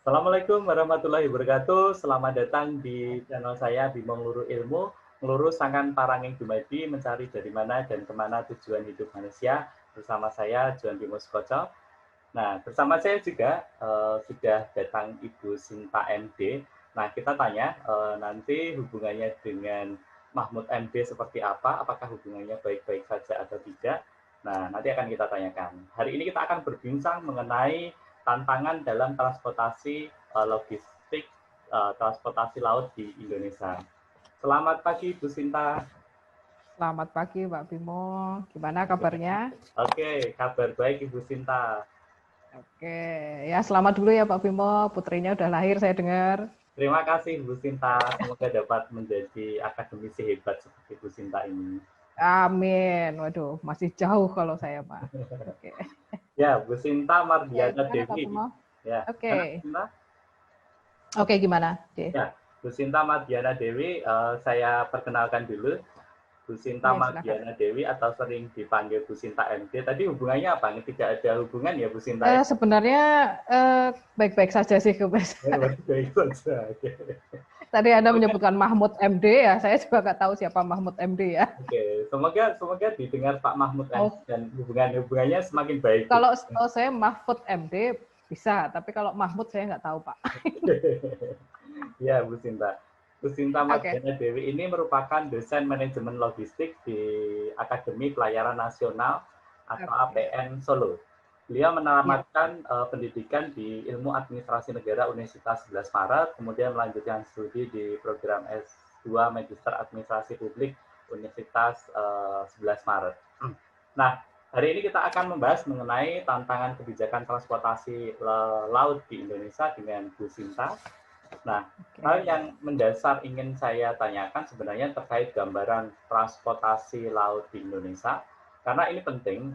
Assalamualaikum warahmatullahi wabarakatuh. Selamat datang di channel saya Bimo Ngluru Ilmu. Ngluru sangan paranging dumadi mencari dari mana dan kemana tujuan hidup manusia. Bersama saya Juan Bimo Sukoco. Nah, bersama saya juga sudah datang Ibu Sinta MD. Nah, kita tanya nanti hubungannya dengan Mahmud MD seperti apa? Apakah hubungannya baik-baik saja atau tidak? Nah, nanti akan kita tanyakan. Hari ini kita akan berbincang mengenai tantangan dalam transportasi logistik transportasi laut di Indonesia. Selamat pagi, Bu Sinta. Selamat pagi, Pak Bimo. Gimana kabarnya? Oke, kabar baik, Ibu Sinta. Oke, ya selamat dulu ya Pak Bimo. Putrinya udah lahir, saya dengar. Terima kasih, Bu Sinta. Semoga dapat menjadi akademisi hebat seperti Bu Sinta ini. Amin. Waduh, masih jauh kalau saya, Pak. Oke. Ya, Bu Sinta Ya, Mardiana gimana Pak Dewi. Bimo? Ya, Oke. Sinta? Oke, gimana? Oke. Ya, Bu Sinta Mardiana Dewi, saya perkenalkan dulu. Bu Sinta Ya, silakan. Mardiana Dewi atau sering dipanggil Bu Sinta MD. Tadi hubungannya apa? Tidak ada hubungan ya Bu Sinta? Sebenarnya baik-baik saja sih, Mas. Baik-baik saja. Tadi Anda menyebutkan Mahmud MD ya, saya juga nggak tahu siapa Mahmud MD ya. Oke, semoga didengar Pak Mahmud MD dan hubungannya semakin baik. Kalau saya Mahfud MD bisa, tapi kalau Mahmud saya nggak tahu, Pak. Ya, Bu Sinta. Bu Sinta Mardiana Dewi ini merupakan dosen manajemen logistik di Akademi Pelayaran Nasional atau APN Solo. Beliau menamatkan pendidikan di Ilmu Administrasi Negara Universitas 11 Maret, kemudian melanjutkan studi di program S2 Magister Administrasi Publik Universitas 11 Maret. Nah, hari ini kita akan membahas mengenai tantangan kebijakan transportasi laut di Indonesia dengan Bu Sinta. Nah, hal yang mendasar ingin saya tanyakan sebenarnya terkait gambaran transportasi laut di Indonesia, karena ini penting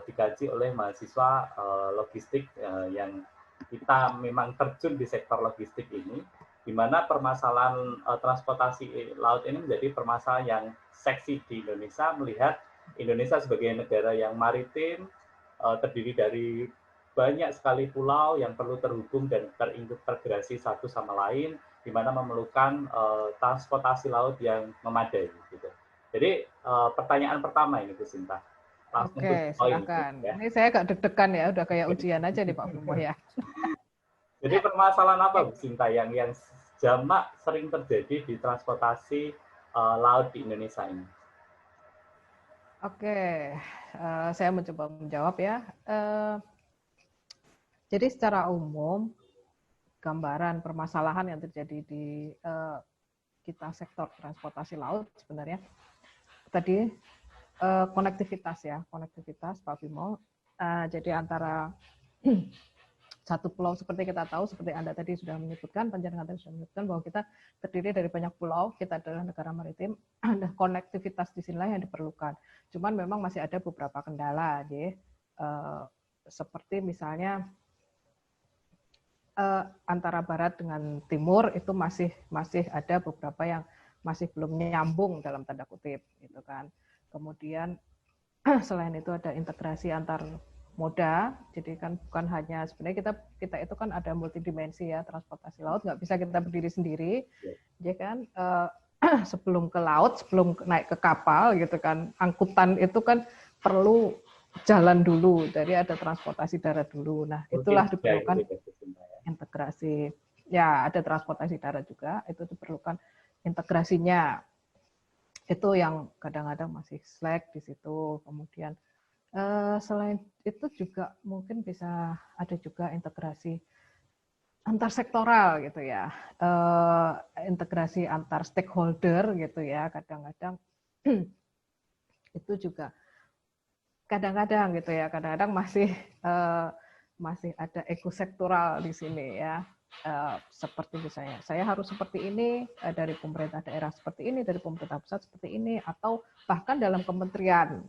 dikaji oleh mahasiswa logistik yang kita memang terjun di sektor logistik ini, di mana permasalahan transportasi laut ini menjadi permasalahan yang seksi di Indonesia, melihat Indonesia sebagai negara yang maritim, terdiri dari banyak sekali pulau yang perlu terhubung dan terintegrasi satu sama lain, di mana memerlukan transportasi laut yang memadai. Gitu. Jadi pertanyaan pertama ini, Bu Sinta. Oke, silakan. Ya. Ini saya agak deg-degan ya, udah kayak ujian aja nih Pak Bimo ya. Jadi permasalahan apa, Bu Sinta, yang jamak sering terjadi di transportasi laut di Indonesia ini? Oke, saya mencoba menjawab ya. Jadi secara umum, gambaran permasalahan yang terjadi di kita sektor transportasi laut sebenarnya tadi konektivitas ya, konektivitas Pak Bimo. Jadi antara satu pulau seperti kita tahu, seperti Anda tadi sudah menyebutkan, panjenengan tadi sudah menyebutkan bahwa kita terdiri dari banyak pulau, kita adalah negara maritim, ada konektivitas di sinilah yang diperlukan. Cuman memang masih ada beberapa kendala, ya. Seperti misalnya antara barat dengan timur itu masih ada beberapa yang masih belum nyambung dalam tanda kutip, gitu kan. Kemudian selain itu ada integrasi antar moda, jadi kan bukan hanya sebenarnya kita itu kan ada multidimensi ya, transportasi laut nggak bisa kita berdiri sendiri, ya kan. Sebelum ke laut, sebelum naik ke kapal gitu kan, angkutan itu kan perlu jalan dulu, jadi ada transportasi darat dulu. Nah, itulah diperlukan integrasi. Ya, ada transportasi darat juga, itu diperlukan integrasinya. Itu yang kadang-kadang masih slack di situ. Kemudian selain itu juga mungkin bisa ada juga integrasi antar sektoral gitu ya, integrasi antar stakeholder gitu ya, kadang-kadang itu juga kadang-kadang gitu ya, kadang-kadang masih ada ekosektoral di sini ya, seperti misalnya saya harus seperti ini dari pemerintah daerah seperti ini, dari pemerintah pusat seperti ini, atau bahkan dalam Kementerian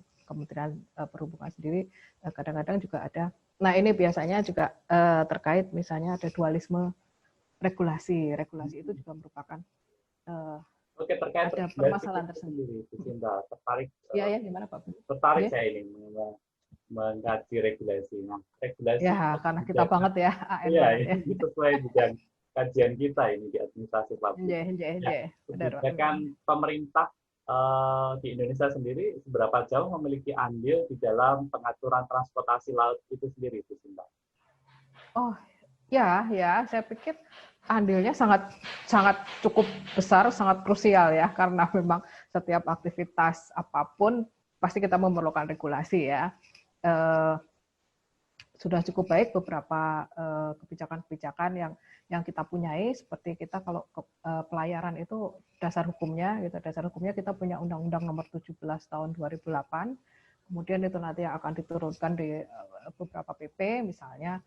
Perhubungan sendiri kadang-kadang juga ada. Nah, ini biasanya juga terkait misalnya ada dualisme regulasi itu juga merupakan Oke, terkait ada permasalahan tersendiri. Bu Sinta, tertarik. Ya, gimana Pak? Tertarik saya ini mengkaji regulasi. Nah, regulasi Ya, karena kita kebijakan, banget ya, AN ya banget ya. ini sesuai bidang kajian kita ini di administrasi publik. Ya, Benar, Pak. kebijakan pemerintah di Indonesia sendiri seberapa jauh memiliki andil di dalam pengaturan transportasi laut itu sendiri, Bu Sinta? Oh, ya, saya pikir andilnya sangat cukup besar, sangat krusial ya, karena memang setiap aktivitas apapun pasti kita memerlukan regulasi ya. Sudah cukup baik beberapa kebijakan-kebijakan yang kita punyai, seperti kita kalau pelayaran itu dasar hukumnya kita punya Undang-Undang Nomor 17 Tahun 2008. Kemudian itu nanti akan diturunkan di beberapa PP, misalnya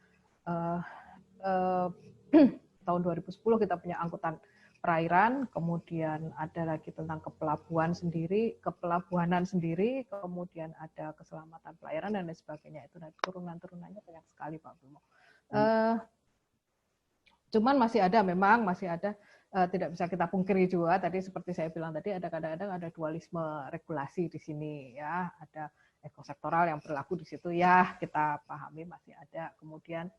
tahun 2010 kita punya angkutan perairan, kemudian ada lagi tentang kepelabuhanan sendiri, kemudian ada keselamatan pelayaran dan lain sebagainya. Itu turunan-turunannya banyak sekali, Pak Bimo. Cuman masih ada tidak bisa kita pungkiri juga, tadi seperti saya bilang tadi, ada kadang-kadang ada dualisme regulasi di sini ya, ada ekosektoral yang berlaku di situ ya, kita pahami masih ada. Kemudian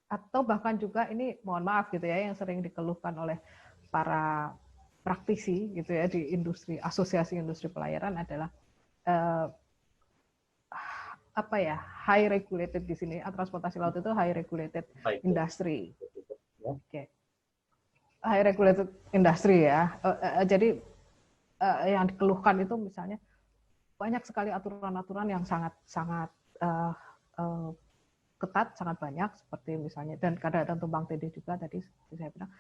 atau bahkan juga ini mohon maaf gitu ya, yang sering dikeluhkan oleh para praktisi gitu ya di industri, asosiasi industri pelayaran adalah high regulated di sini. Transportasi laut itu high regulated industry. Oke. High regulated industry ya. Jadi yang dikeluhkan itu misalnya banyak sekali aturan-aturan yang sangat ketat, sangat banyak, seperti misalnya, dan kadang-kadang tumpang tindih juga tadi seperti saya bilang,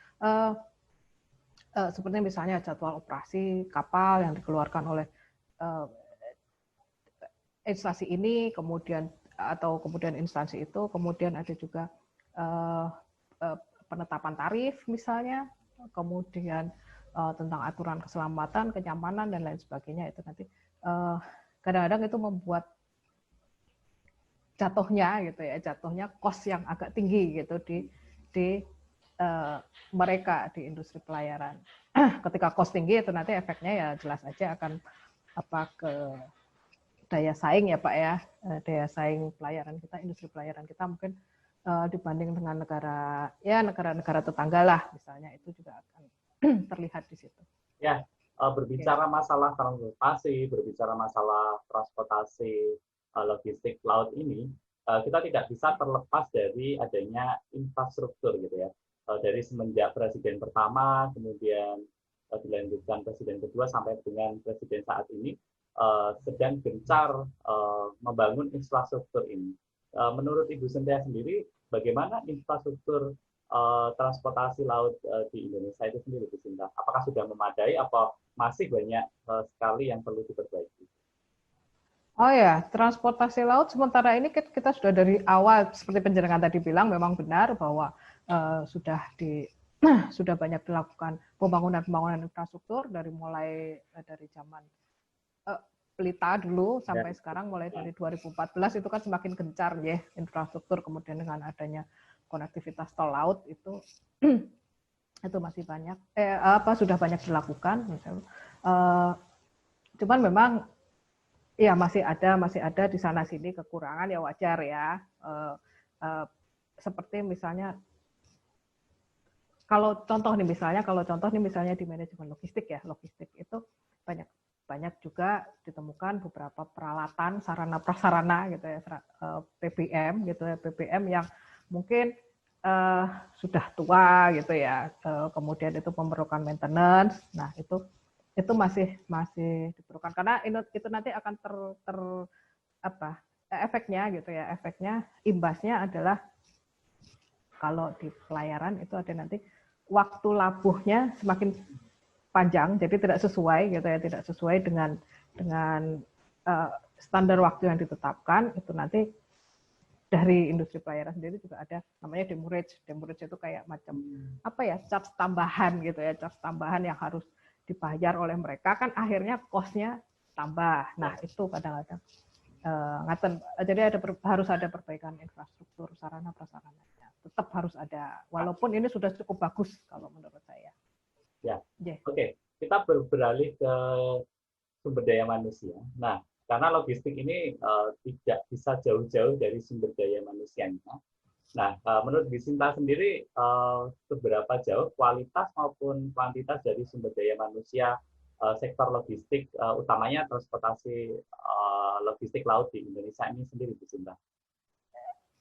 seperti misalnya jadwal operasi kapal yang dikeluarkan oleh instansi ini, kemudian instansi itu, kemudian ada juga penetapan tarif misalnya, kemudian tentang aturan keselamatan, kenyamanan dan lain sebagainya. Itu nanti kadang-kadang itu membuat jatuhnya cost yang agak tinggi gitu di mereka di industri pelayaran. Ketika cost tinggi itu nanti efeknya ya jelas aja akan ke daya saing ya Pak ya, daya saing pelayaran kita, industri pelayaran kita mungkin dibanding dengan negara-negara tetangga lah misalnya, itu juga akan terlihat di situ. Ya, berbicara masalah transportasi, berbicara masalah transportasi logistik laut ini, kita tidak bisa terlepas dari adanya infrastruktur gitu ya. Dari semenjak presiden pertama, kemudian dilanjutkan presiden kedua sampai dengan presiden saat ini sedang gencar membangun infrastruktur ini. Menurut Ibu Cynthia sendiri, bagaimana infrastruktur transportasi laut di Indonesia itu sendiri, Bu Sinta? Apakah sudah memadai atau masih banyak sekali yang perlu diperbaiki? Oh ya, transportasi laut sementara ini kita sudah dari awal seperti penjenengan tadi bilang, memang benar bahwa sudah banyak dilakukan pembangunan infrastruktur dari zaman Pelita dulu sampai sekarang, mulai dari 2014 itu kan semakin gencar ya infrastruktur, kemudian dengan adanya konektivitas tol laut itu masih banyak sudah banyak dilakukan. Cuman memang ya masih ada di sana sini kekurangan, ya wajar ya. Seperti misalnya kalau contoh nih misalnya di manajemen logistik itu banyak juga ditemukan beberapa peralatan sarana prasarana gitu ya, PBM gitu ya, PBM yang mungkin sudah tua gitu ya, kemudian itu memerlukan maintenance. Nah, itu masih diperlukan, karena itu nanti akan efeknya gitu ya, imbasnya adalah kalau di pelayaran itu ada nanti waktu labuhnya semakin panjang, jadi tidak sesuai dengan standar waktu yang ditetapkan. Itu nanti dari industri pelayaran sendiri juga ada namanya demurrage itu kayak macam charge tambahan gitu ya, charge tambahan yang harus dibayar oleh mereka, kan akhirnya cost-nya tambah. Nah, itu kadang-kadang jadi harus ada perbaikan infrastruktur sarana prasarananya, tetap harus ada, walaupun ini sudah cukup bagus kalau menurut saya. Ya, Oke. Kita beralih ke sumber daya manusia. Nah, karena logistik ini tidak bisa jauh-jauh dari sumber daya manusianya. Nah, menurut Bu Sinta sendiri, seberapa jauh kualitas maupun kuantitas dari sumber daya manusia sektor logistik, utamanya transportasi logistik laut di Indonesia ini sendiri, Bu Sinta?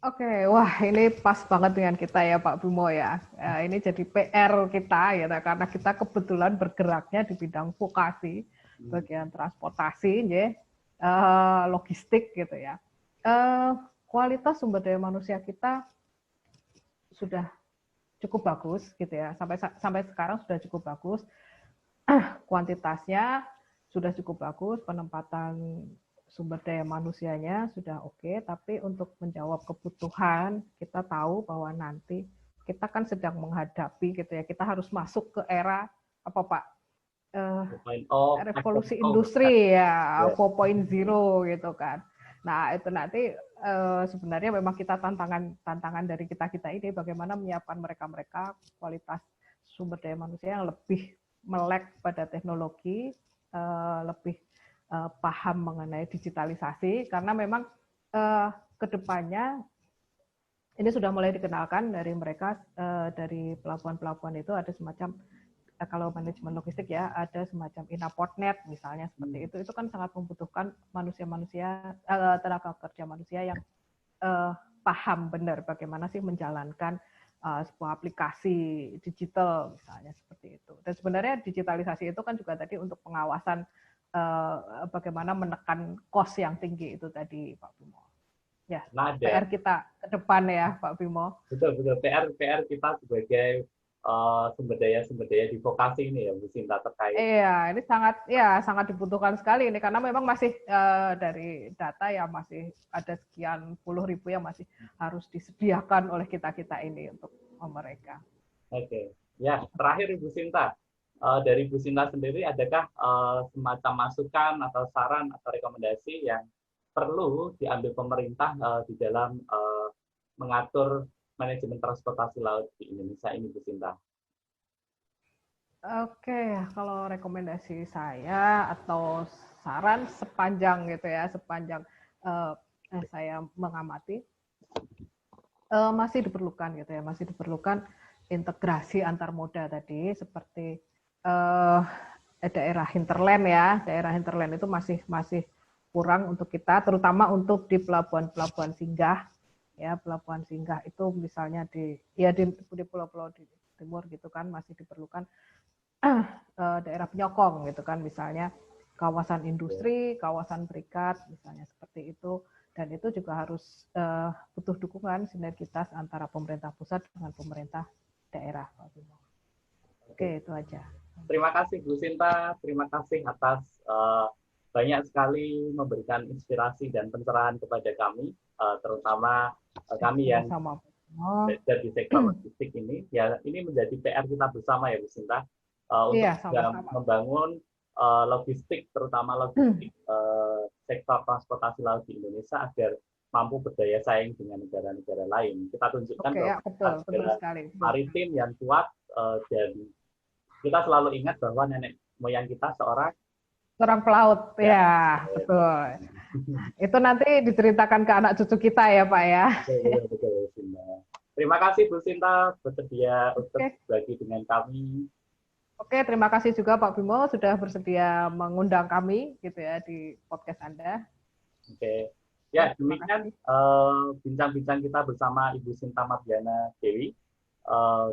Oke, wah ini pas banget dengan kita ya Pak Bimo ya. Ini jadi PR kita ya, karena kita kebetulan bergeraknya di bidang vokasi, bagian transportasi, ya, logistik gitu ya. Kualitas sumber daya manusia kita sudah cukup bagus gitu ya, sampai sekarang sudah cukup bagus. Kuantitasnya sudah cukup bagus, penempatan sumber daya manusianya sudah oke, tapi untuk menjawab kebutuhan, kita tahu bahwa nanti kita kan sedang menghadapi gitu ya, kita harus masuk ke era apa Pak? Revolusi industri ya, 4.0 gitu kan. Nah itu nanti sebenarnya memang kita tantangan dari kita ini bagaimana menyiapkan mereka kualitas sumber daya manusia yang lebih melek pada teknologi, lebih paham mengenai digitalisasi, karena memang kedepannya ini sudah mulai dikenalkan dari mereka, dari pelabuhan-pelabuhan itu ada semacam, kalau manajemen logistik ya, ada semacam Inaport.net misalnya, seperti itu kan sangat membutuhkan manusia-manusia, tenaga kerja manusia yang paham benar bagaimana sih menjalankan sebuah aplikasi digital misalnya, seperti itu. Dan sebenarnya digitalisasi itu kan juga tadi untuk pengawasan, bagaimana menekan cost yang tinggi itu tadi Pak Bimo. Ya, PR kita ke depan ya Pak Bimo. Betul. PR kita sebagai sumber daya di vokasi ini ya Bu Sinta terkait. Iya, ini sangat dibutuhkan sekali ini, karena memang masih dari data ya masih ada sekian puluh ribu yang masih harus disediakan oleh kita ini untuk mereka. Oke. Ya, terakhir Bu Sinta. Dari Bu Sinta sendiri, adakah semacam masukan atau saran atau rekomendasi yang perlu diambil pemerintah di dalam mengatur manajemen transportasi laut di Indonesia ini, Bu Sinta? Oke, kalau rekomendasi saya atau saran sepanjang saya mengamati, masih diperlukan integrasi antar moda tadi, seperti daerah hinterland ya, daerah hinterland itu masih kurang untuk kita, terutama untuk di pelabuhan singgah ya, pelabuhan singgah itu misalnya di pulau-pulau di timur gitu kan, masih diperlukan daerah penyokong gitu kan, misalnya kawasan industri, kawasan berikat misalnya, seperti itu. Dan itu juga harus butuh dukungan sinergitas antara pemerintah pusat dengan pemerintah daerah. Oke, itu aja. Terima kasih Bu Sinta, terima kasih atas banyak sekali memberikan inspirasi dan pencerahan kepada kami, terutama kami yang belajar di sektor logistik ini. Ya, ini menjadi PR kita bersama ya Bu Sinta, untuk membangun logistik, terutama logistik sektor transportasi laut di Indonesia agar mampu berdaya saing dengan negara-negara lain. Kita tunjukkan bahwa betul sekali. Maritim yang kuat, dan kita selalu ingat bahwa nenek moyang kita seorang pelaut, ya betul. Itu nanti diceritakan ke anak cucu kita ya Pak ya. Betul. Terima kasih Bu Sinta bersedia untuk berbagi dengan kami. Oke, terima kasih juga Pak Bimo sudah bersedia mengundang kami gitu ya di podcast Anda. Oke. Ya, demikian bincang-bincang kita bersama Ibu Sinta Mardiana Dewi,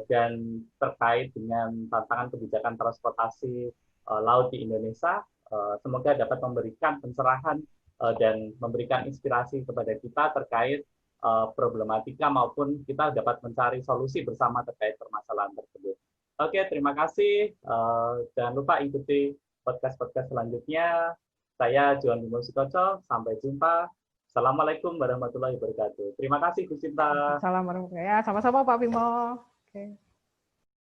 dan terkait dengan tantangan kebijakan transportasi laut di Indonesia. Semoga dapat memberikan pencerahan dan memberikan inspirasi kepada kita terkait problematika, maupun kita dapat mencari solusi bersama terkait permasalahan tersebut. Oke, terima kasih. Jangan lupa ikuti podcast-podcast selanjutnya. Saya Johan Bimo Sukoco. Sampai jumpa. Assalamualaikum warahmatullahi wabarakatuh. Terima kasih, Bu Sinta. Assalamualaikum. Ya, sama-sama Pak Bimo. Oke.